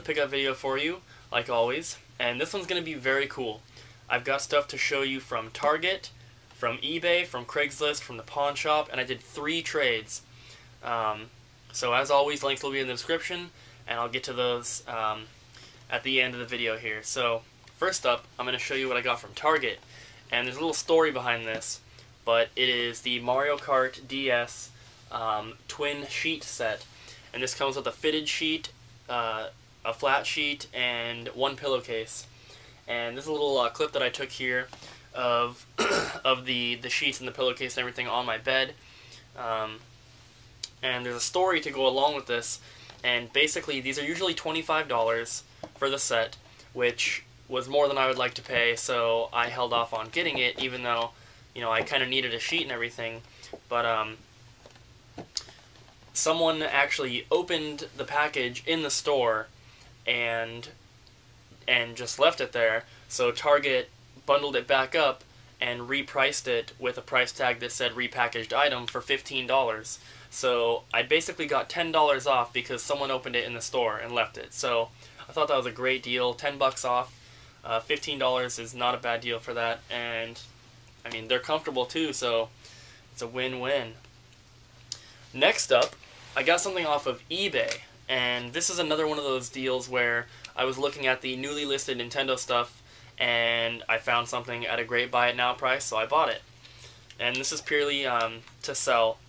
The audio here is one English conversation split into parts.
pickup video for you, like always, and this one's going to be very cool. I've got stuff to show you from Target, from eBay, from Craigslist, from the pawn shop, and I did 3 trades. So as always, links will be in the description, and I'll get to those at the end of the video here. So first up, I'm going to show you what I got from Target, and there's a little story behind this, but it is the Mario Kart DS twin sheet set, and this comes with a fitted sheet, a flat sheet, and 1 pillowcase. And this is a little clip that I took here of of the sheets and the pillowcase and everything on my bed. And there's a story to go along with this, and basically these are usually $25 for the set, which was more than I would like to pay, so I held off on getting it, even though, you know, I kind of needed a sheet and everything. But someone actually opened the package in the store and just left it there, so Target bundled it back up and repriced it with a price tag that said repackaged item for $15. So I basically got $10 off because someone opened it in the store and left it. So I thought that was a great deal. 10 bucks off, $15 is not a bad deal for that, and I mean, they're comfortable too, so it's a win-win. Next up, I got something off of eBay, and this is another one of those deals where I was looking at the newly listed Nintendo stuff and I found something at a great buy it now price, so I bought it. And this is purely to sell,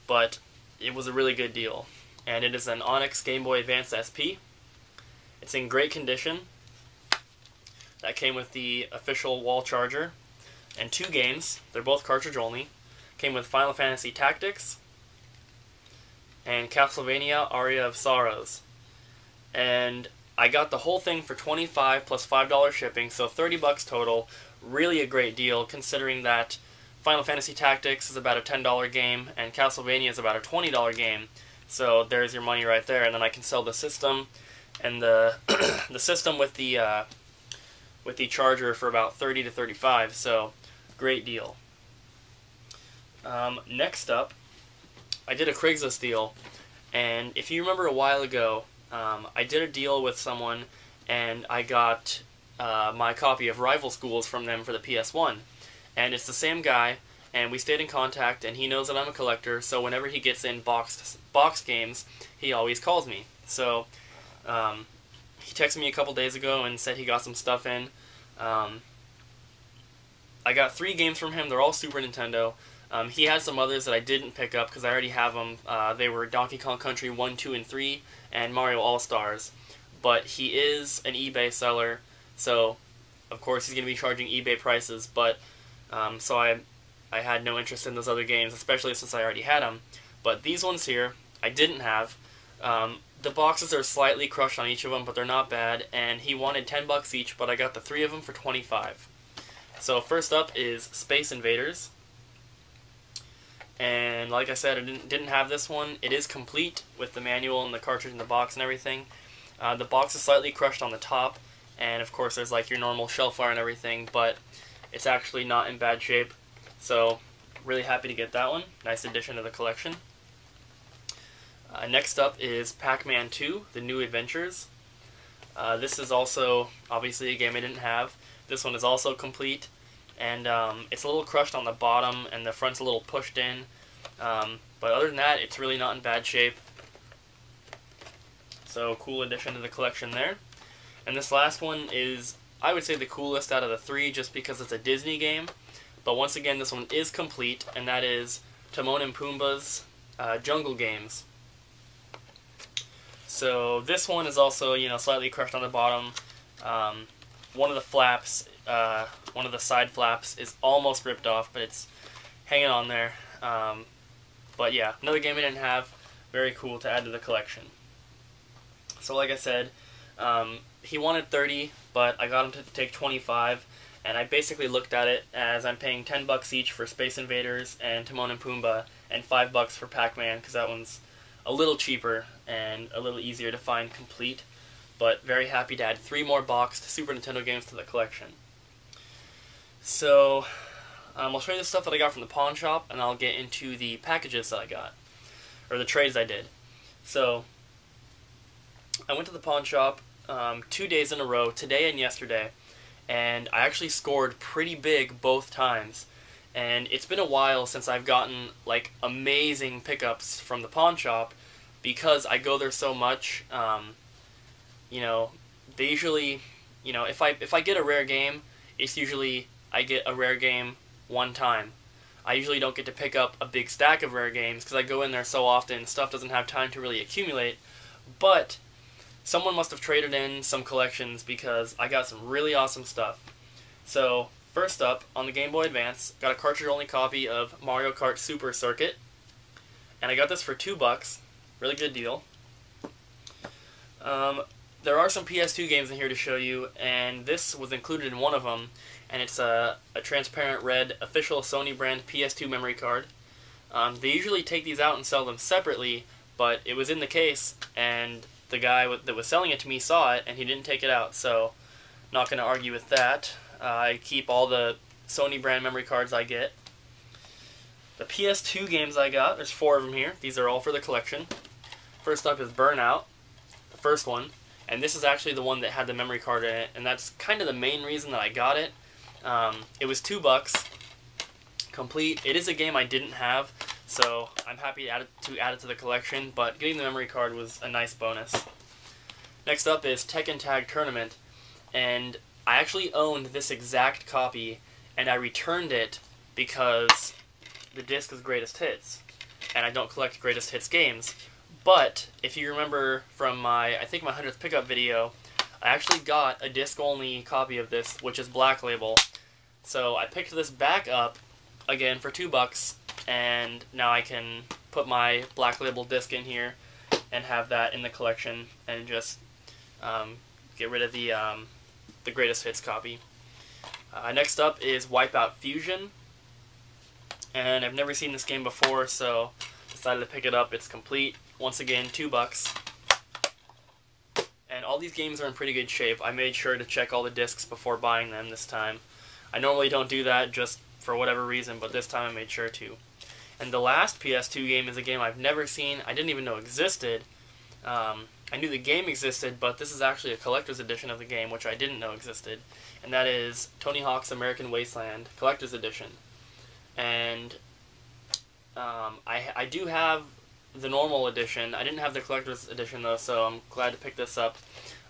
but it was a really good deal. And it is an Onyx Game Boy Advance SP. It's in great condition. That came with the official wall charger and 2 games. They're both cartridge only. Came with Final Fantasy Tactics and Castlevania Aria of Sorrows. And I got the whole thing for $25 plus $5 shipping, so $30 total. Really a great deal, considering that Final Fantasy Tactics is about a $10 game and Castlevania is about a $20 game. So there's your money right there, and then I can sell the system and the the system with the charger for about $30 to $35. So great deal. Next up, I did a Craigslist deal, and if you remember a while ago, I did a deal with someone, and I got my copy of Rival Schools from them for the PS1. And it's the same guy, and we stayed in contact, and he knows that I'm a collector, so whenever he gets in box games, he always calls me. So he texted me a couple days ago and said he got some stuff in. I got 3 games from him. They're all Super Nintendo. He had some others that I didn't pick up because I already have them. They were Donkey Kong Country 1, 2, and 3, and Mario All-Stars. But he is an eBay seller, so of course he's going to be charging eBay prices, but so I had no interest in those other games, especially since I already had them. But these ones here, I didn't have. The boxes are slightly crushed on each of them, but they're not bad, and he wanted 10 bucks each, but I got the 3 of them for 25. So first up is Space Invaders. And like I said, I didn't have this one. It is complete with the manual and the cartridge and the box and everything. The box is slightly crushed on the top, and of course there's like your normal shelf wire and everything, but it's actually not in bad shape. So really happy to get that one. Nice addition to the collection. Next up is Pac-Man 2, The New Adventures. This is also obviously a game I didn't have. This one is also complete. And it's a little crushed on the bottom, and the front's a little pushed in. But other than that, it's really not in bad shape. So, cool addition to the collection there. And this last one is, I would say, the coolest out of the 3, just because it's a Disney game. But once again, this one is complete, and that is Timon and Pumbaa's Jungle Games. So, this one is also, you know, slightly crushed on the bottom. One of the flaps, one of the side flaps is almost ripped off, but it's hanging on there. But yeah, another game I didn't have. Very cool to add to the collection. So like I said, he wanted 30, but I got him to take 25, and I basically looked at it as I'm paying 10 bucks each for Space Invaders and Timon and Pumbaa, and 5 bucks for Pac-Man, because that one's a little cheaper and a little easier to find complete. But very happy to add 3 more boxed Super Nintendo games to the collection. So, I'll show you the stuff that I got from the pawn shop, and I'll get into the packages that I got, or the trades I did. So, I went to the pawn shop. 2 days in a row, today and yesterday, and I actually scored pretty big both times. And it's been a while since I've gotten like amazing pickups from the pawn shop because I go there so much. You know, they usually, you know, if I get a rare game, it's usually I get a rare game one time. I usually don't get to pick up a big stack of rare games because I go in there so often, stuff doesn't have time to really accumulate. But someone must have traded in some collections because I got some really awesome stuff. So, first up, on the Game Boy Advance, got a cartridge-only copy of Mario Kart Super Circuit, and I got this for $2, really good deal. There are some PS2 games in here to show you, and this was included in one of them, and it's a transparent red official Sony brand PS2 memory card. They usually take these out and sell them separately, but it was in the case, and the guy that was selling it to me saw it, and he didn't take it out, so not going to argue with that. I keep all the Sony brand memory cards I get. The PS2 games I got, there's 4 of them here. These are all for the collection. First up is Burnout, the first one. And this is actually the one that had the memory card in it, and that's kind of the main reason that I got it. It was $2, complete. It is a game I didn't have, so I'm happy to add it to the collection, but getting the memory card was a nice bonus. Next up is Tekken Tag Tournament, and I actually owned this exact copy, and I returned it because the disc is Greatest Hits, and I don't collect Greatest Hits games. But if you remember from my 100th pickup video, I actually got a disc-only copy of this, which is Black Label. So I picked this back up, again, for $2, and now I can put my Black Label disc in here and have that in the collection and just get rid of the Greatest Hits copy. Next up is Wipeout Fusion, and I've never seen this game before, so decided to pick it up. It's complete. Once again, $2. And all these games are in pretty good shape. I made sure to check all the discs before buying them this time. I normally don't do that just for whatever reason, but this time I made sure to. And the last PS2 game is a game I've never seen. I didn't even know existed. I knew the game existed, but this is actually a collector's edition of the game, which I didn't know existed. And that is Tony Hawk's American Wasteland Collector's Edition. And I do have the normal edition. I didn't have the collector's edition though, so I'm glad to pick this up.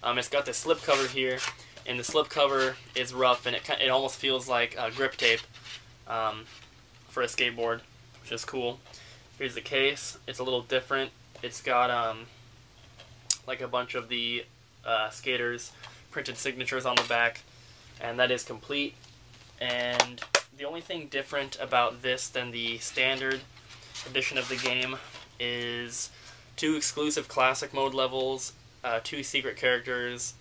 It's got this slipcover here, and the slipcover is rough, and it almost feels like grip tape for a skateboard, which is cool. Here's the case. It's a little different. It's got like a bunch of the skaters' printed signatures on the back, and that is complete. And the only thing different about this than the standard edition of the game is 2 exclusive classic mode levels, 2 secret characters,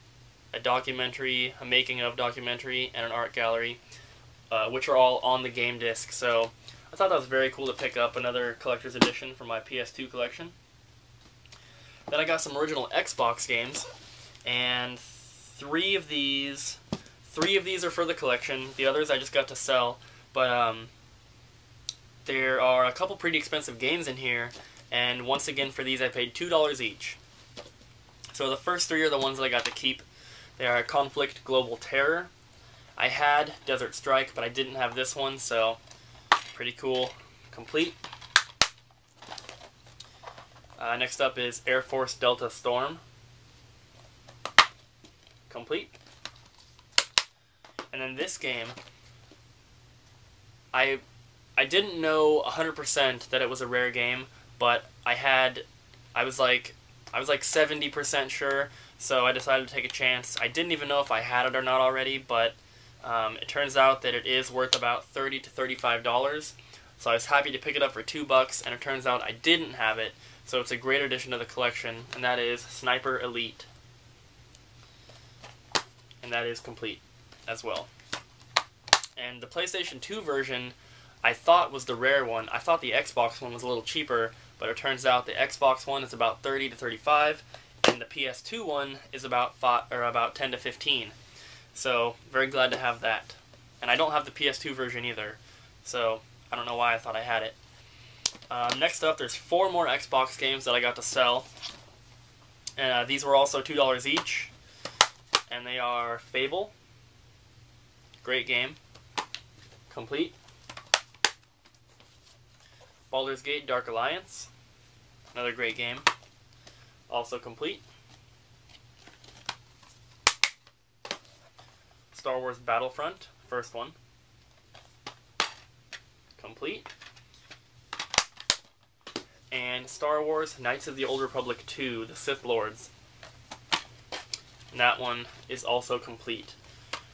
a documentary, a making of documentary, and an art gallery, which are all on the game disc. So I thought that was very cool to pick up another collector's edition for my PS2 collection. Then I got some original Xbox games, and 3 of these are for the collection. The others I just got to sell, but there are a couple pretty expensive games in here, and once again for these I paid $2 each. So the first 3 are the ones that I got to keep. They are Conflict Global Terror. I had Desert Strike, but I didn't have this one, so pretty cool. Complete. Next up is Air Force Delta Storm. Complete. And then this game, I didn't know 100% that it was a rare game, but I was like 70% sure, so I decided to take a chance. I didn't even know if I had it or not already, but it turns out that it is worth about $30 to $35. So I was happy to pick it up for $2, and it turns out I didn't have it, so it's a great addition to the collection, and that is Sniper Elite. And that is complete as well. And the PlayStation 2 version I thought was the rare one. I thought the Xbox one was a little cheaper, but it turns out the Xbox one is about $30 to $35, and the PS2 one is about 10 to 15. So very glad to have that. And I don't have the PS2 version either, so I don't know why I thought I had it. Next up, there's 4 more Xbox games that I got to sell, and these were also $2 each. and they are Fable, great game, complete. Baldur's Gate Dark Alliance, another great game, also complete. Star Wars Battlefront, first one, complete. And Star Wars Knights of the Old Republic 2, The Sith Lords. And that one is also complete.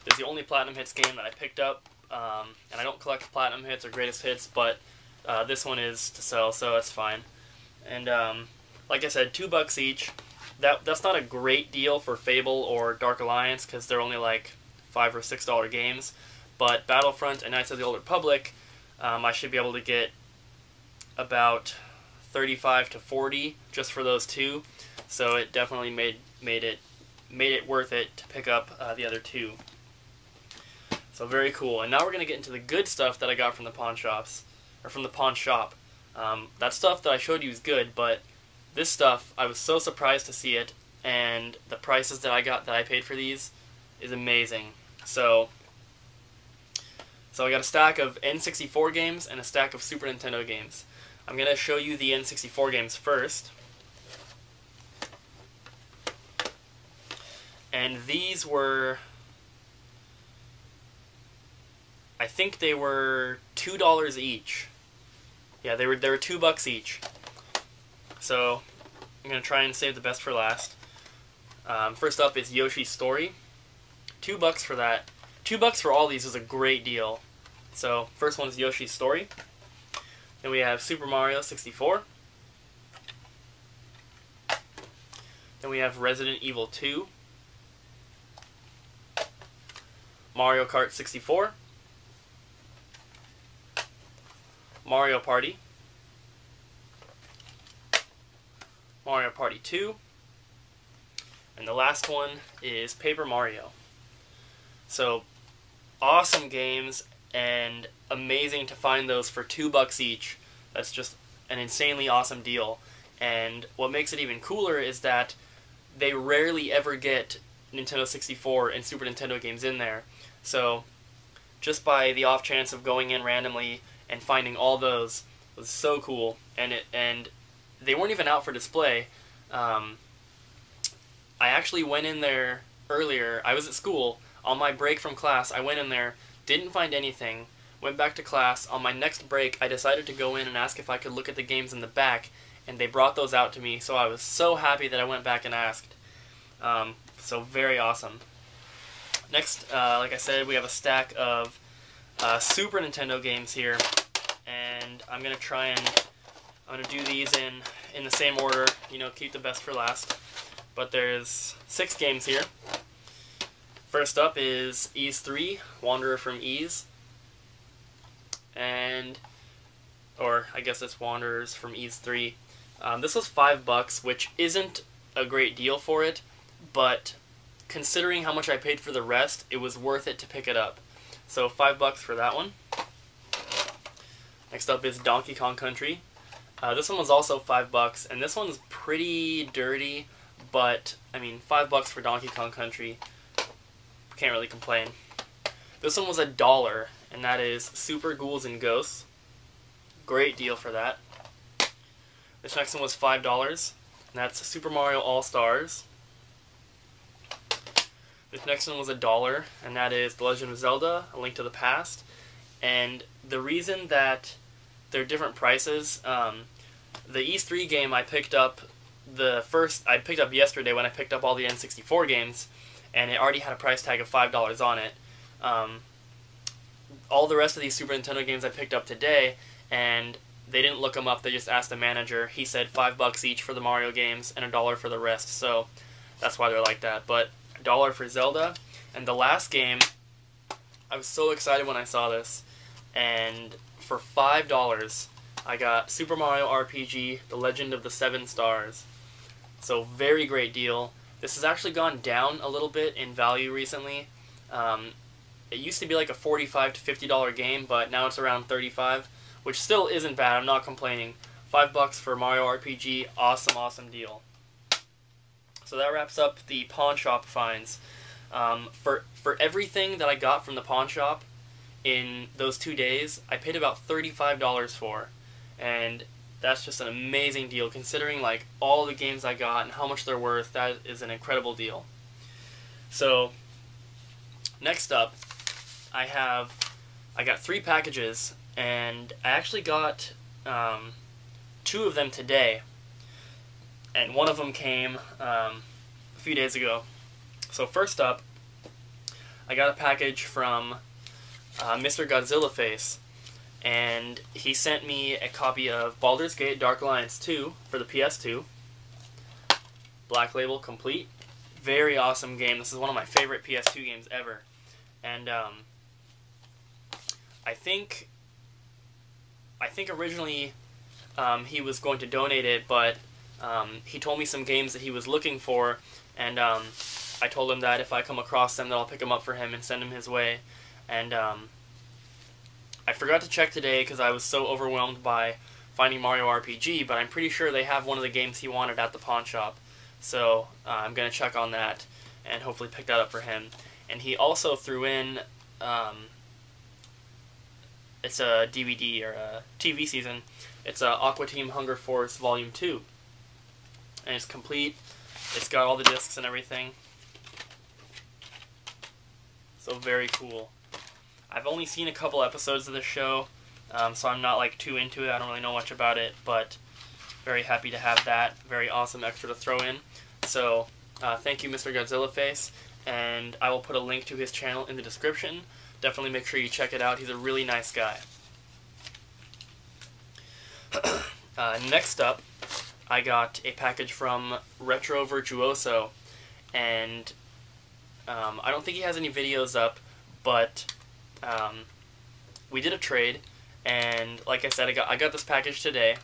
It's the only Platinum Hits game that I picked up, and I don't collect Platinum Hits or Greatest Hits, but this one is to sell, so that's fine. And like I said, $2 each. That's not a great deal for Fable or Dark Alliance, because they're only like $5 or $6 games. But Battlefront and Knights of the Old Republic, I should be able to get about 35 to 40 just for those two, so it definitely made it worth it to pick up the other two. So very cool. And now we're gonna get into the good stuff that I got from the pawn shops, or from the pawn shop. That stuff that I showed you is good, but this stuff, I was so surprised to see it, and the prices that I paid for these is amazing. So I got a stack of N64 games and a stack of Super Nintendo games. I'm going to show you the N64 games first. And these were, I think they were $2 each. Yeah, they were $2 each. So I'm going to try and save the best for last. First up is Yoshi's Story. $2 for that. $2 for all these is a great deal. So first one is Yoshi's Story. Then we have Super Mario 64. Then we have Resident Evil 2. Mario Kart 64. Mario Party. Mario Party 2. And the last one is Paper Mario. So, awesome games, and amazing to find those for $2 each. That's just an insanely awesome deal. And what makes it even cooler is that they rarely ever get Nintendo 64 and Super Nintendo games in there. So just by the off chance of going in randomly and finding all those was so cool. And they weren't even out for display. I actually went in there earlier. I was at school. On my break from class, I went in there, didn't find anything, went back to class. On my next break, I decided to go in and ask if I could look at the games in the back, and they brought those out to me, so I was so happy that I went back and asked. So very awesome. Next, like I said, we have a stack of Super Nintendo games here, and I'm going to do these in the same order, you know, keep the best for last. But there's 6 games here. First up is Ys 3, Wanderer from Ys. Or I guess it's Wanderers from Ys 3. This was $5, which isn't a great deal for it, but considering how much I paid for the rest, it was worth it to pick it up. So $5 for that one. Next up is Donkey Kong Country. This one was also $5, and this one's pretty dirty, but I mean, $5 for Donkey Kong Country. Can't really complain. This one was $1, and that is Super Ghouls and Ghosts. Great deal for that. This next one was $5, and that's Super Mario All-Stars. This next one was $1, and that is The Legend of Zelda: A Link to the Past. And the reason that they're different prices, the Ys 3 game I picked up yesterday when I picked up all the N64 games, and it already had a price tag of $5 on it. All the rest of these Super Nintendo games I picked up today, and they didn't look them up, they just asked the manager. He said $5 each for the Mario games and $1 for the rest, so that's why they're like that. But $1 for Zelda, and the last game, I was so excited when I saw this, and for $5, I got Super Mario RPG, The Legend of the Seven Stars. So very great deal. This has actually gone down a little bit in value recently. It used to be like a $45 to $50 game, but now it's around $35, which still isn't bad. I'm not complaining. $5 for Mario RPG, awesome, awesome deal. So that wraps up the pawn shop finds. For everything that I got from the pawn shop in those 2 days, I paid about $35 for, and that's just an amazing deal considering like all the games I got and how much they're worth. That is an incredible deal. So next up, I got 3 packages, and I actually got 2 of them today, and one of them came a few days ago. So first up, I got a package from MrGodzillaFace, and he sent me a copy of Baldur's Gate Dark Alliance 2 for the PS2. Black Label complete. Very awesome game. This is one of my favorite PS2 games ever. And I think originally he was going to donate it, but he told me some games that he was looking for, and I told him that if I come across them, that I'll pick them up for him and send them his way. And I forgot to check today because I was so overwhelmed by finding Mario RPG, but I'm pretty sure they have one of the games he wanted at the pawn shop. So I'm going to check on that and hopefully pick that up for him. And he also threw in, it's a DVD or a TV season, it's Aqua Team Hunger Force Volume 2. And it's complete, it's got all the discs and everything. So very cool. I've only seen a couple episodes of this show, so I'm not like too into it. I don't really know much about it, but very happy to have that. Very awesome extra to throw in. So thank you, MrGodzillaFace, and I will put a link to his channel in the description. Definitely make sure you check it out. He's a really nice guy. Next up, I got a package from RetroVirtuoso, and I don't think he has any videos up, but we did a trade, and like I said, I got this package today.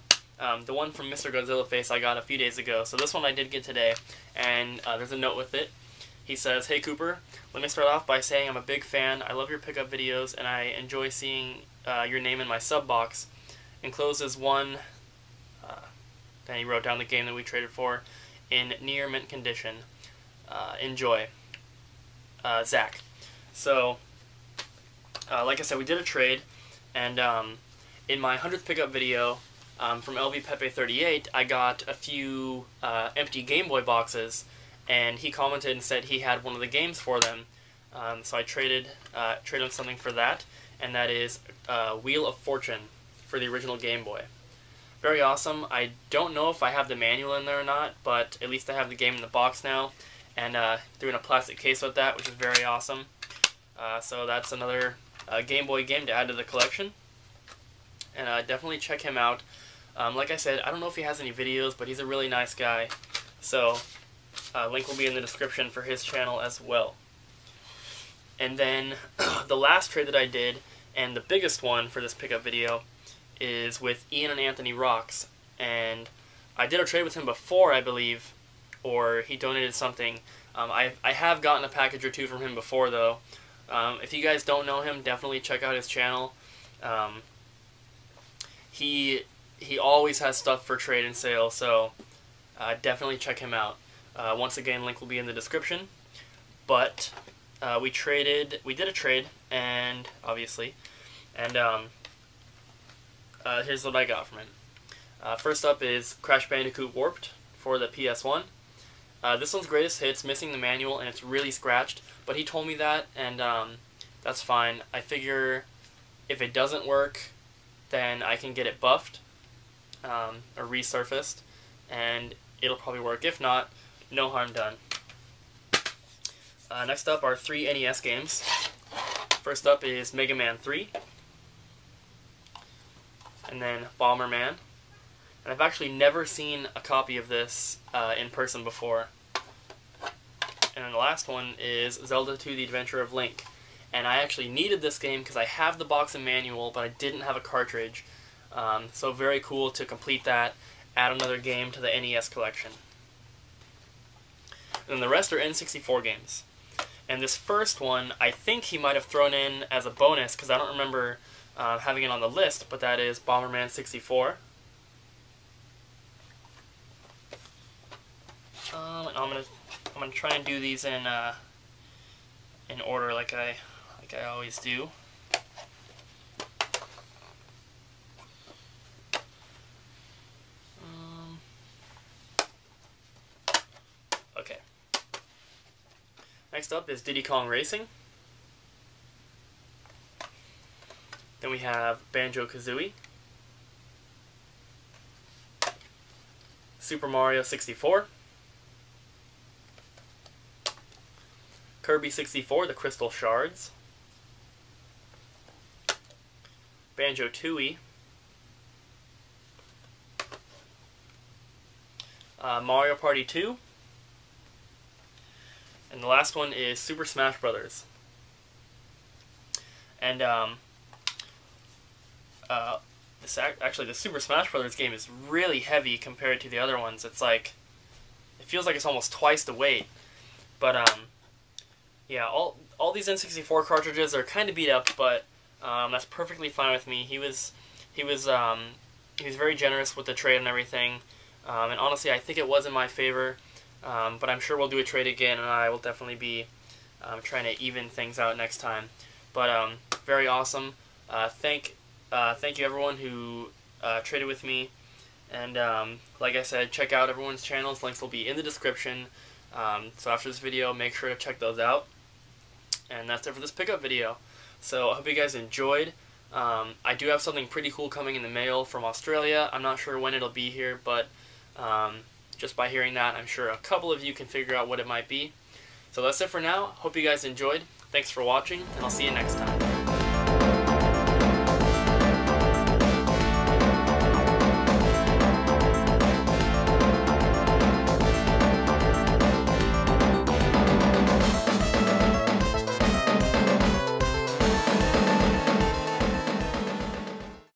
The one from MrGodzillaFace I got a few days ago, so this one I did get today, and there's a note with it. He says, "Hey Cooper, let me start off by saying I'm a big fan. I love your pickup videos, and I enjoy seeing your name in my sub box. Enclosed is one," then he wrote down the game that we traded for, "in near mint condition. Enjoy. Zach." So, like I said, we did a trade, and in my 100th pickup video from LV Pepe 38, I got a few empty Game Boy boxes, and he commented and said he had one of the games for them. So I traded him something for that, and that is Wheel of Fortune for the original Game Boy. Very awesome. I don't know if I have the manual in there or not, but at least I have the game in the box now, and threw in a plastic case with that, which is very awesome. So that's another Game Boy game to add to the collection, and definitely check him out. Like I said, I don't know if he has any videos, but he's a really nice guy, so link will be in the description for his channel as well. And then the last trade that I did, and the biggest one for this pickup video, is with IanAndAnthonyRocks, and I did a trade with him before, I believe, or he donated something. I have gotten a package or two from him before, though. If you guys don't know him, definitely check out his channel. He always has stuff for trade and sale, so definitely check him out. Once again, link will be in the description. But we did a trade, and obviously, and here's what I got from him. First up is Crash Bandicoot Warped for the PS1. This one's greatest hits, missing the manual, and it's really scratched, but he told me that, and that's fine. I figure if it doesn't work, then I can get it buffed, or resurfaced, and it'll probably work. If not, no harm done. Next up are 3 NES games. First up is Mega Man 3, and then Bomberman. And I've actually never seen a copy of this in person before. And then the last one is Zelda 2: The Adventure of Link. And I actually needed this game because I have the box and manual, but I didn't have a cartridge. So very cool to complete that, add another game to the NES collection. And then the rest are N64 games. And this first one, I think he might have thrown in as a bonus, because I don't remember having it on the list, but that is Bomberman 64. And I'm gonna try and do these in in order like I always do. Okay. Next up is Diddy Kong Racing. Then we have Banjo-Kazooie, Super Mario 64, Kirby 64, The Crystal Shards, Banjo-Tooie, Mario Party 2, and the last one is Super Smash Brothers. And actually, the Super Smash Brothers game is really heavy compared to the other ones. It's like, it feels like it's almost twice the weight. But yeah, all these N64 cartridges are kind of beat up, but that's perfectly fine with me. He was very generous with the trade and everything. And honestly, I think it was in my favor. But I'm sure we'll do a trade again, and I will definitely be trying to even things out next time. But very awesome. Thank you everyone who traded with me. And like I said, check out everyone's channels. Links will be in the description. So after this video, make sure to check those out. And that's it for this pickup video. So I hope you guys enjoyed. I do have something pretty cool coming in the mail from Australia. I'm not sure when it'll be here, but just by hearing that, I'm sure a couple of you can figure out what it might be. So that's it for now. Hope you guys enjoyed. Thanks for watching, and I'll see you next time.